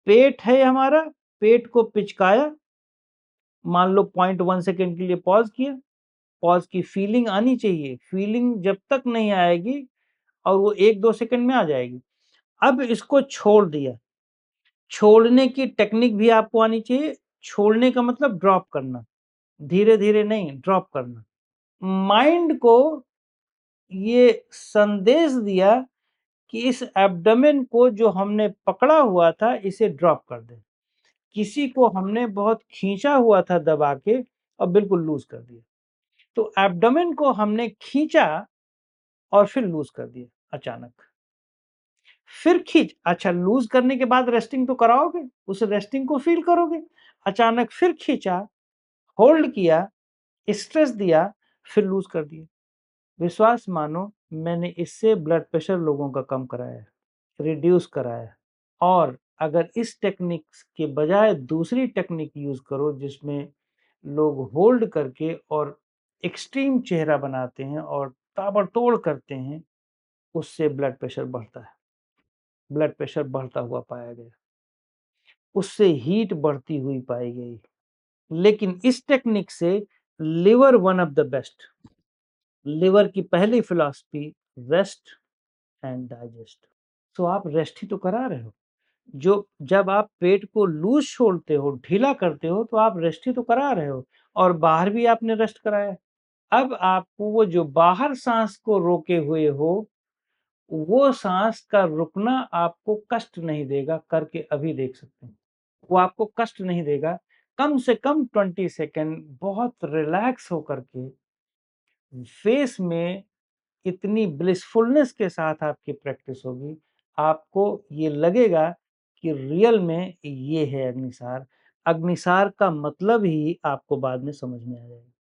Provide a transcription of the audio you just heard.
पेट है हमारा, पेट को पिचकाया, मान लो 0.1 सेकंड के लिए पॉज किया, पॉज की फीलिंग आनी चाहिए, फीलिंग जब तक नहीं आएगी और वो 1-2 सेकंड में आ जाएगी। अब इसको छोड़ दिया, छोड़ने की टेक्निक भी आपको आनी चाहिए। छोड़ने का मतलब ड्रॉप करना, धीरे-धीरे नहीं, ड्रॉप करना। माइंड को ये संदेश दिया कि इस एब्डोमेन को जो हमने पकड़ा हुआ था इसे ड्रॉप कर दें। किसी को हमने बहुत खींचा हुआ था दबा के और बिल्कुल लूज़ कर दिया। तो एब्डोमेन को हमने खींचा और फिर लूज़ कर दिया अचानक। फिर अच्छा लूज़ करने के बाद रेस्टिंग तो कराओगे, उस रेस्टिंग को फ़ील करोगे। अचानक फिर खींचा, होल्ड किया, स्ट्रेस दिया, फिर लूज़ कर दिया। विश्वास मानो मैंने इससे ब्लड प्रेशर लोगों का कम कराया है, रिड्यूस कराया है। और अगर इस टेक्निक के बजाय दूसरी टेक्निक यूज़ करो जिसमें लोग होल्ड करके और एक्सट्रीम चेहरा बनाते हैं और ताबड़तोड़ करते हैं, उससे ब्लड प्रेशर बढ़ता है। ब्लड प्रेशर बढ़ता हुआ पाया गया। उससे हीट बढ़ती हुई पाई गई। लेकिन इस टेक्निक से liver one of the best. Liver की पहली फिलॉसफी रेस्ट एंड डाइजेस्ट। तो आप रेस्ट ही तो करा रहे हो। जो जब आप पेट को लूज छोड़ते हो, ढीला करते हो, तो आप रेस्ट ही तो करा रहे हो और बाहर भी आपने रेस्ट कराया। अब आपको वो जो बाहर सांस को रोके हुए हो, वो सांस का रुकना आपको कष्ट नहीं देगा, करके अभी देख सकते हैं। वो आपको कष्ट नहीं देगा। कम से कम 20 सेकंड बहुत रिलैक्स होकर के फेस में इतनी ब्लिसफुलनेस के साथ आपकी प्रैक्टिस होगी, आपको ये लगेगा कि रियल में ये है अग्निसार। अग्निसार का मतलब ही आपको बाद में समझ में आ जाएगा।